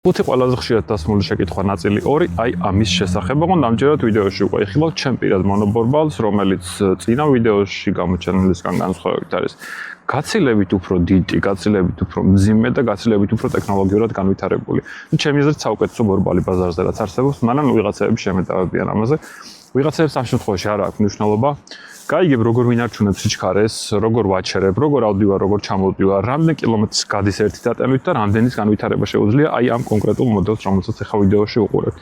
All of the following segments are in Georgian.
ხუთი ყველაზე ხშირად დასმული შეკითხვა ნაწილი 2 აი ამის შესახებ. ოღონდ ამჯერად ვიდეოში უკვე იხილავთ ჩემ პირად მონობორბალს, რომელიც წინა ვიდეოში გამოჩენილისგან განსხვავებით არის გაცილებით უფრო დიდი, გაცილებით უფრო მძიმე და გაცილებით უფრო ტექნოლოგიურად განვითარებული. ჩემი აზრით საუკეთესო ბორბალი ბაზარზე რაც არსებობს, მაგრამ ვიღაცები შემეტევებიან ამაზე. ვიღაცებს ამ შემთხვევაში არ აქვს მნიშვნელობა. გაიგებ როგორ ვინარჩუნებ სიჩქარეს, როგორ ვაჩერებ, როგორ ავდივარ, როგორ ჩამოვდივარ, რამდენი კილომეტრს გადის ერთი დატანვით და რამდენის განვითარება შეუძლია აი ამ კონკრეტულ მოდელს, რომელსაც ახლა ვიდეოში ვუყურებთ.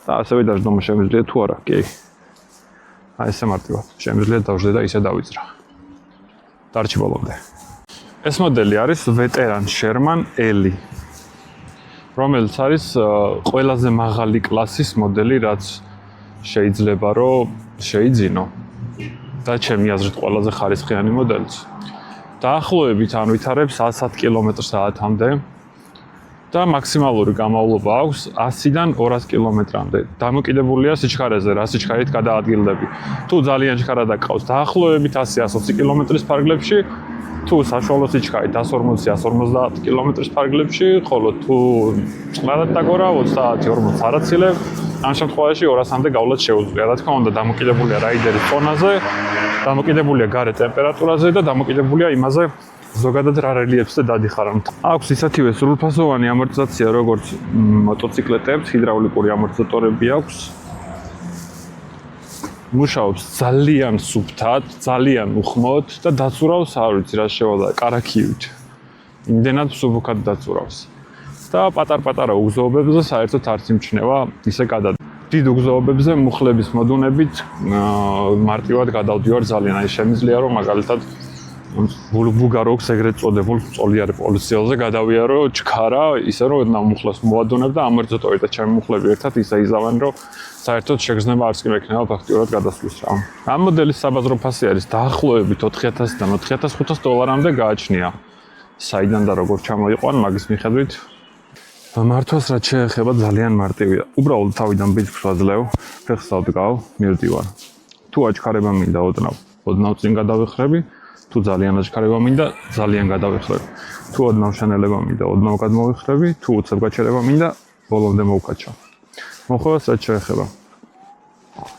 და ასევე დაждომა შემიძლია თუ არა, კი. აი ესე მარტივად. შემიძლია დავждე და ისე დავიძრა. დარჩი ბოლომდე. ეს მოდელი არის ვეტერან შერმან ელი, რომელიც არის ყველაზე მაღალი კლასის მოდელი, რაც შეიძლება რომ შეიძინო. და ჩემი აზრით ყველაზე ხარისხიანი მოდელიც. დაახლოებით ანვითარებს 100 კმ/სთ-მდე და მაქსიმალური გამავლობა აქვს 100-დან 200 კმ-მდე. დამოკიდებულია სიჩქარეზე, რა სიჩქარით გადაადგილდები. თუ ძალიან ჩქარა დაგყავს დაახლოებით 100-120 კმ-ის ფარგლებში, თუ საშუალო სიჩქარით 140-150 კმ-ის ფარგლებში, ხოლო თუ წყნარად დაგორა 30-40 არაცილებ, ამ შემთხვევაში 200-მდე გავლაც შეუძლია. რა თქმა უნდა, დამოკიდებულია რაიდერის წონაზე, დამოკიდებულია გარე ტემპერატურაზე და დამოკიდებულია იმაზე, ზოგადად რა რელიეფზე დადიხარ. აქვს ისეთივე სრულფასოვანი ამორტიზაცია, როგორც მოტოციკლეტებს, ჰიდრაულიკური ამორტიზატორები აქვს. მუშაობს ძალიან სუფთად, ძალიან უხმოდ და დაცურავს, არ ვიცი რა შევალა, კარაქიივით. იმდენად სუფთად დაცურავს. და პატარ-პატარა უგზოობებზე საერთოდ არც იმჩნევა ისე გადადი. დიდ უგზოობებზე მუხლების მოდუნებით მარტივად გადავდივარ ძალიან. აი შემიძლია რომ მაგალითად ბულგაროქს ეგრეთ წოდებულ წოლიარე პოლიციელზე გადავიარო ჩქარა, ისე რომ მუხლებს მოადუნებ და ამორტიზატორი და ჩემი მუხლები ერთად ისე იზავენ, რომ საერთოდ შეგრძნება არც კი მექნება ფაქტიურად გადასვლის რა. ამ მოდელის საბაზრო ფასი არის დაახლოებით 4000-დან 4500 $-მდე გააჩნია. საიდან და როგორ ჩამოიყვან მაგის მიხედვით მართვას რაც შეეხება ძალიან მარტივია. უბრალოდ თავიდან ბიჭს ვაძლევ, ფეხს ავდგავ, მივდივარ. თუ აჩქარება მინდა ოდნავ წინ გადავიხრები, თუ ძალიან აჩქარება მინდა, ძალიან გადავიხრები. თუ ოდნავ შენელება მინდა, ოდნავ გადმოვიხრები, თუ უცებ გაჩერება მინდა, ბოლომდე მოვკაჩავ. მოხევას რაც შეეხება.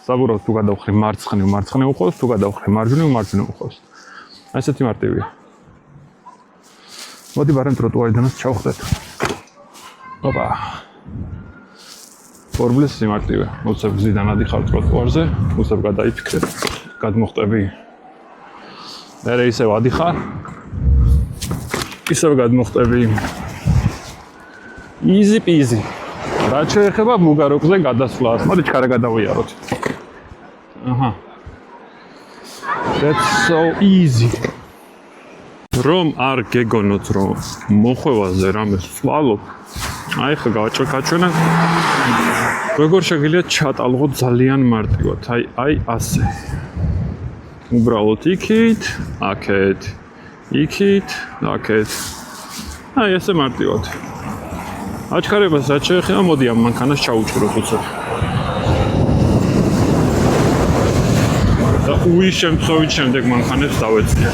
საბურავად თუ გადავხრი მარცხნივ უხევს, თუ გადავხრი მარჯვნივ უხევს. ასეთი მარტივია. მოდი ბარემ ტროტუარიდანაც ჩავხდეთ. ოპა. ბორბლის სიმარტივე. უცებ გზიდან ადიხარ ტროტუარზე, უცებ გადაიფიქრებ. გადმოხტები. მერე ისევ ადიხარ. ისევ გადმოხტები. easy peasy. რაც შეეხება ბულგაროქზე გადასვლას, მოდი ჩქარა გადავიაროთ. აჰა. That's so easy. რომ არ გეგონოთ რომ მოხვევაზე რამე სვალობ, აი ხა გავაჩვენა. როგორ შეგიძლია ჩატალღოთ ძალიან მარტივად. აი ასე. უბრალოდ იქით, აქეთ, იქით, აქეთ. აი ესე მარტივად. აჩქარებას რაც შეეხება, მოდი ამ მანქანას ჩაუჭროთ უცებ. და უის შემთხვევით შემდეგ მანქანებს დავეწია.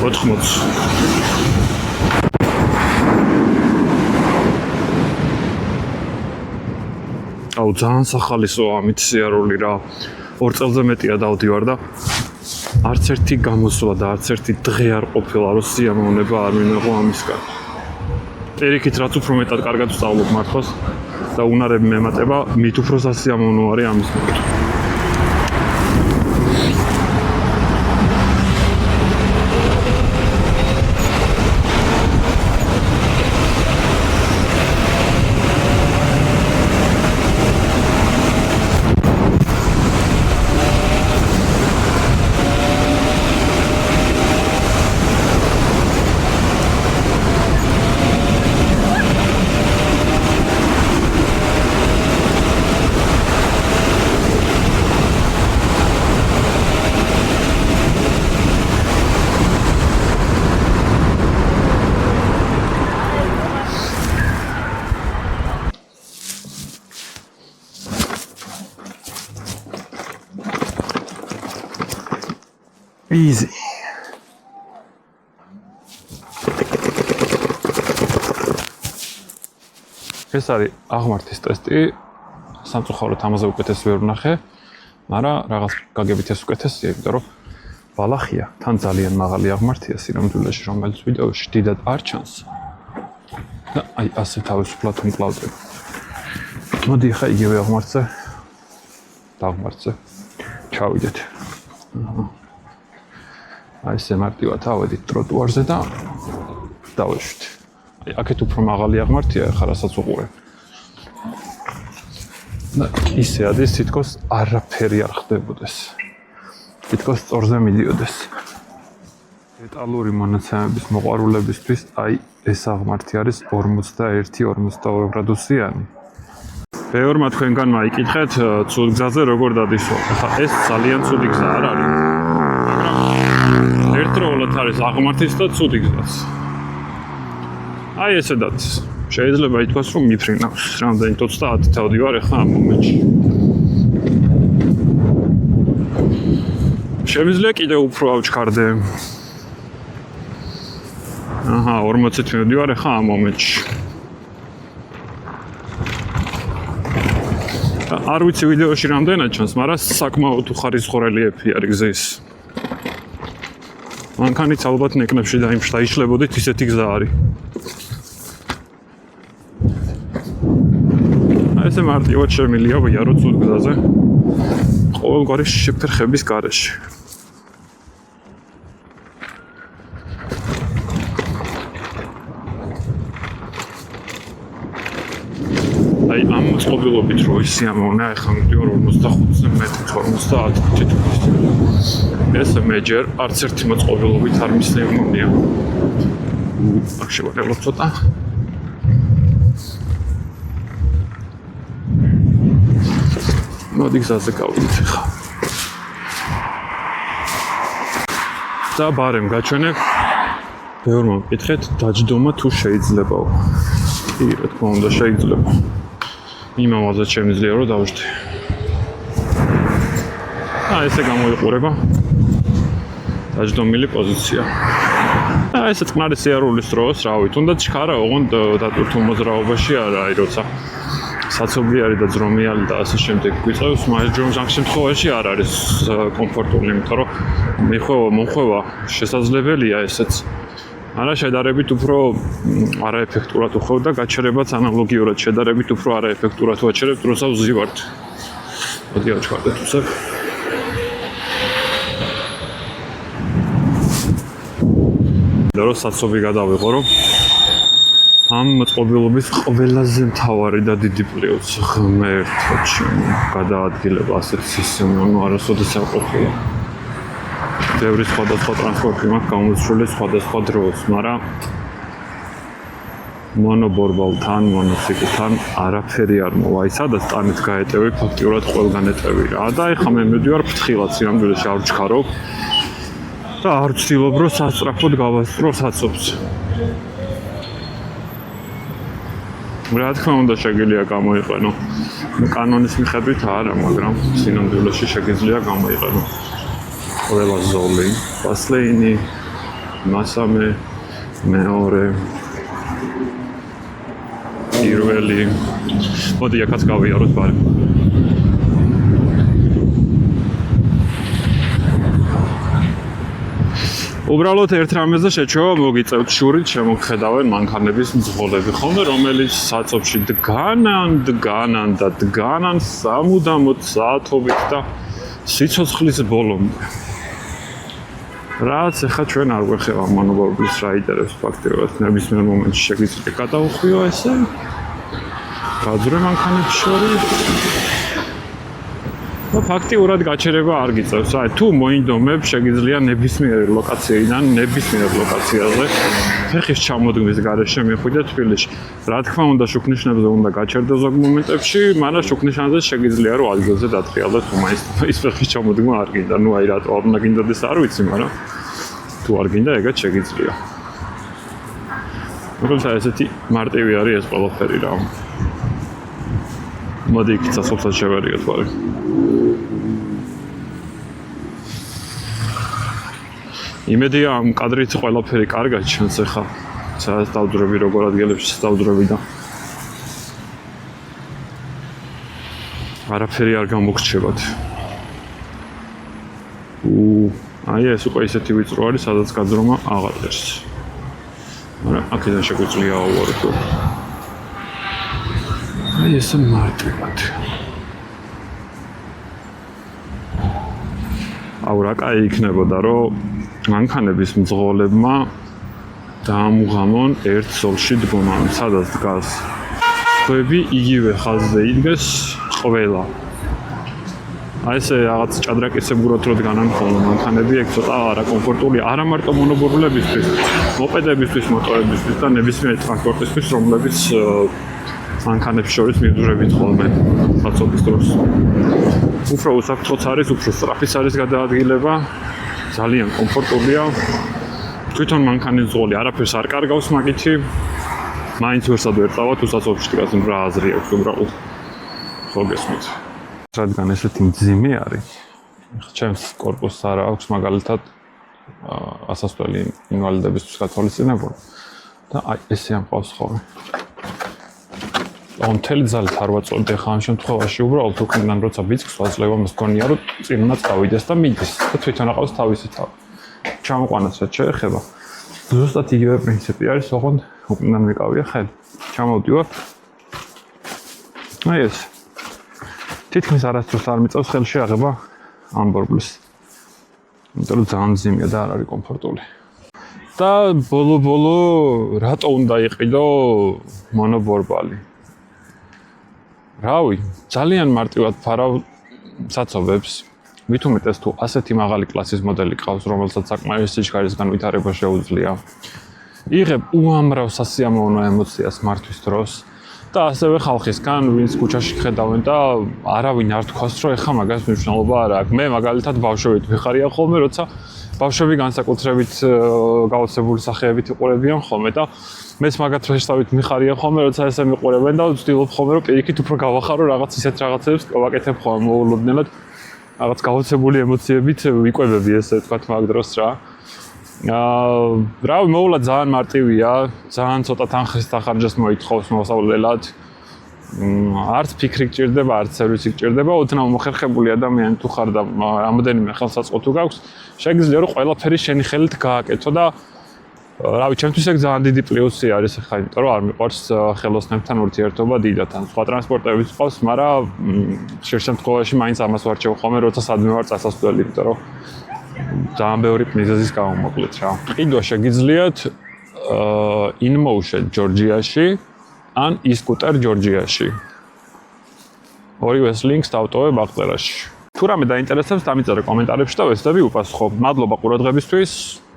80. აუ ძალიან სახალისოა ამით სიარული რა. 2 წელზე მეტია დავდივარ და არც ერთი გამოსვლა და არც ერთი დღე არ ყოფილა რომ სიამოვნება არ მიმეღო ამისგან. პირიქით რაც უფრო მეტად კარგად ვსწავლობ მართვას და უნარები მემატება, მით უფრო სასიამოვნო არის ამის მოკითხვა. Easy. ეს არის აღმართის ტესტი. სამწუხაროდ ამაზე უკეთეს ვერ ვნახე, მაგრამ რაღაც გაგებით ეს უკეთესია, იმიტომ რომ ბალახია, თან ძალიან მაღალი აღმართია სინამდვილეში, რომელიც ვიდეოში დიდად არ ჩანს. და აი ასე თავისუფლად მკლავდება. მოდი ხა იგივე აღმართზე. დაღმართზე. ჩავიდეთ. აი ესე მარტივად ავედით ტროტუარზე და დავეშვით. აი აქეთ უფრო მაღალი აღმართია, ხა რასაც უყურებ. და ისე ადის, თითქოს არაფერი არ ხდებოდეს. თითქოს სწორზე მიდიოდეს. დეტალური მონაცემების მოყვარულებისთვის აი ეს აღმართი არის 41-42 გრადუსიანი. ბევრმა თქვენგან მაიკითხეთ ცუდ გზაზე როგორ დადისვა. ხა ეს ძალიან ცუდი გზა არ არის. მაგრამ ერთდროულად არის აღმართიც და ცუდი გზაც. აი ესე დადის. შეიძლება ითქვას რომ მიფრინავს. რამდენი 30 თავდი ვარ ახლა ამ მომენტში. შემიძლია კიდევ უფრო ავჩქარდე. აჰა, 40-ით მივდივარ ახლა ამ მომენტში. არ ვიცი ვიდეოში რამდენად ჩანს, მაგრამ საკმაოდ უხარისხო რელიეფი არის გზის. მანქანით ალბათ ნეკნებში დაიშლებოდით, ისეთი გზა არის. ესე მარტივად შემილია ვიარო ცუდ გზაზე. ყოველგვარი შეფერხების გარეშე. აი ამ წყობილობით რო ისიამოვნა, ახლა მივდივარ 45-ზე მეტრი 50 თითქოს. ეს მეჯერ არც ერთი მოწყობილობით არ მისლევნია. აქ შევარელო ცოტა. მოდი გზაზე გავიდეთ ახლა. და ბარემ გაჩვენებ. ბევრმა მკითხეთ, დაჯდომა თუ შეიძლებაო. კი, რა თქმა უნდა, შეიძლება. იმავაზეც შემიძლია რომ დავждე. ესე გამოიყურება დაჯდომილი პოზიცია. ესე წყნარი სიარულის დროს, რავი, თუნდაც ჩქარა, ოღონდ დატვირთულ მოძრაობაში არა, აი როცა საცობიარი და ძრომიალი და ასე შემდეგ გვიწევს, მაგრამ ამ შემთხვევაში არ არის კომფორტული, იმიტომ რომ მოხვევა შესაძლებელია ესეც. არა შედარებით უფრო არაეფექტურად უხევ და გაჩერებაც ანალოგიურად შედარებით უფრო არაეფექტურად ვაჩერებ, როცა ვზივართ. მოდი ავჩქარდეთ უსებ. და რო საცობი გადავიღო, რომ ამ მოწყობილობის ყველაზე მთავარი და დიდი პლუსი ღმერთო ჩემო, გადაადგილება ასეთ სისტემას არასოდეს არ ყოფილა. ბევრი სხვადასხვა ტრანსპორტი მაქვს გამოსული სხვადასხვა დროს, მაგრამ მონობორბალთან, მონოციკლთან არაფერი არ მოვა. აი სადაც ტანით გაეტევი, ფაქტიურად ყველგან ეტევი რა. და ეხლა მე მივდივარ ფრთხილად, სინამდვილეში არ ვჩქარო. და არ ვცდილობ რომ სასწრაფოდ გავასწრო საცობს. რა თქმა უნდა შეგიძლია გამოიყენო. კანონის მიხედვით არა, მაგრამ სინამდვილეში შეგიძლია გამოიყენო. ყველა ზოლი, პასლეინი, მასამე, მეორე, პირველი. მოდი აქაც გავიაროთ ბარემ. უბრალოდ ერთ რამეზე შეჩვევა მოგიწევთ შურით შემოგხედავენ მანქანების მძღოლები ხოლმე, რომელიც საწობში დგანან სამუდამოდ საათობით და სიცოცხლის ბოლომდე. რაც ახლა ჩვენ არ გვეხება მონობორბლის რაიდერებს ფაქტიურად ნებისმიერ მომენტში შეგვიძლია გადაუხვიო ესე გაძრე მანქანებს შორის და ფაქტიურად გაჩერება არ გიწევს. აი თუ მოინდომებ შეგიძლია ნებისმიერ ლოკაციიდან ნებისმიერ ლოკაციაზე ფეხის ჩამოდგმის გარეშე მიხვიდე თბილისში. რა თქმა უნდა შუქნიშნებზე უნდა გაჩერდე ზოგ მომენტებში, მაგრამ შუქნიშნაზე შეგიძლია რომ ადგილზე დატრიალდეთ, მაინც ის ფეხის ჩამოდგმა არ გინდა. ნუ აი რატო არ უნდა გინდოდეს არ ვიცი, მაგრამ თუ არ გინდა ეგაც შეგიძლია. მოკლედ ესეთი მარტივი არის ეს ყველაფერი რა. მოდი იქ წასულსაც შევერიოთ ვარ. იმედია ამ კადრით ყველაფერი კარგად ჩანს ახლა. სადაც დავძრები, როგორ ადგილებში დავძრები და არაფერი არ გამოგრჩებათ. აი ეს უკვე ისეთი ვიწრო არის, სადაც გაძრომა აღარ წერს. მაგრამ აქედან შეგვიძლია ავუაროთ. აი ესე მარტივად. რა კაი იქნებოდა, რომ მანქანების მძღოლებმა დაამუღამონ ერთ ზოლში დგომა, სადაც დგას ქვები, იგივე ხაზზე იდგეს ყველა. აი ესე რაღაც ჭადრაკისებურად რო დგანან ხოლმე მანქანები, ეგ ცოტა არა კომფორტულია, არა მარტო მონობორბლებისთვის, მოპედებისთვის, მოტოებისთვის და ნებისმიერ ტრანსპორტისთვის, რომლებიც მანქანებს შორის მიბრძოლებით ხოლმე ხაცობის დროს. უფრო უსაფრთხოც არის, უფრო სწრაფიც არის გადაადგილება, ძალიან კომფორტულია. თვითონ მანქანის მძღოლი არაფერს არ კარგავს მაგითი. მაინც ვერსად ვერ წავა, თუ საცობში დგას, რა აზრი აქვს უბრალოდ. ხო გესმით. რადგან ესეთი მძიმე არის, ჩემს კორპუსს არ აქვს მაგალითად ასასვლელი ინვალიდებისთვის გათვალისწინებული და აი ესე ამყავს ხოლმე. მთელი ძალით არ ვაწოდე ხან ამ შემთხვევაში უბრალოდ უკნიდან როცა ბიძგს ვაძლევ ამას გონია რომ წილმა წავიდეს და მიდის და თვითონ აყავს თავისი თავი. ჩამოყვანას რაც შეეხება ზუსტად იგივე პრინციპი არის, ოღონდ უკნიდან მიყავია ხელი. ჩამოვდივარ. აი ეს. თითქმის არასდროს არ მიწევს ხელში აღება ამ ბორბლის. იმიტომ რომ ძალიან მძიმეა და არ არის კომფორტული. და ბოლო რატო უნდა იყიდო მონობორბალი? რავი, ძალიან მარტივად ფარავ საცობებს. მით უმეტეს თუ ასეთი მაღალი კლასის მოდელი ყავს, რომელსაც საკმარის სიჩქარისგან ვითარება შეუძლია. იღებ უამრავ სასიამოვნო ემოციას მართვის დროს და ასევე ხალხისგან, ვინც ქუჩაში ხედავენ და არავინ არ თქვას, რომ ეხა მაგას მნიშვნელობა არ აქვს. მე მაგალითად ბავშვებით ვიხარია ხოლმე, როცა ბავშვები განსაკუთრებით გაოცებული სახეებით იყურებიან ხოლმე და მეც მაგათ შეშთავით მიხარია ხოლმე, როცა ესე მიყურებენ და ვცდილობ ხოლმე, რომ პირიქით უფრო გავახარო რაღაც ისეთ რაღაცებს, ვაკეთებ ხოლმე მოულოდნელად რაღაც გაოცებული ემოციებით ვიკვებები ესე ვთქვათ მაგ დროს რა. რავი, მოვლა ძალიან მარტივია, ძალიან ცოტა თანხის დახარჯას მოითხოვს მოსავლელად. არც ფიქრი გჭირდება, არც სერვისი გჭირდება, ოდნავ მოხერხებული ადამიანი თუ ხარ და რამოდენიმე ხელსაწყო თუ გაქვს, შეგიძლია რომ ყველაფერი შენი ხელით გააკეთო და რავი, ჩემთვის ეგ ძალიან დიდი პლუსი არის ხა, იმიტომ რომ არ მიყვარს ხელოსნებთან ურთიერთობა დიდად, ან სხვა ტრანსპორტებიც ყავს, მაგრამ შერ შემთხვევაში მაინც ამას ვარჩევ ხოლმე, როცა სადმე ვარ წასასვლელი, იმიტომ რომ ძალიან ბევრი მიზეზის გამო მოკლედ რა. ყიდვა შეგიძლიათ InMotion ჯორჯიაში ან e-scooter ჯორჯიაში. ორივეს ლინკს დავტოვებ აღწერაში. თუ რამე დაინტერესებს, დამიწერე კომენტარებში და ვეცდები უპასუხო. მადლობა ყურადღებისთვის.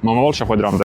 მომავალ შეხვედრამდე.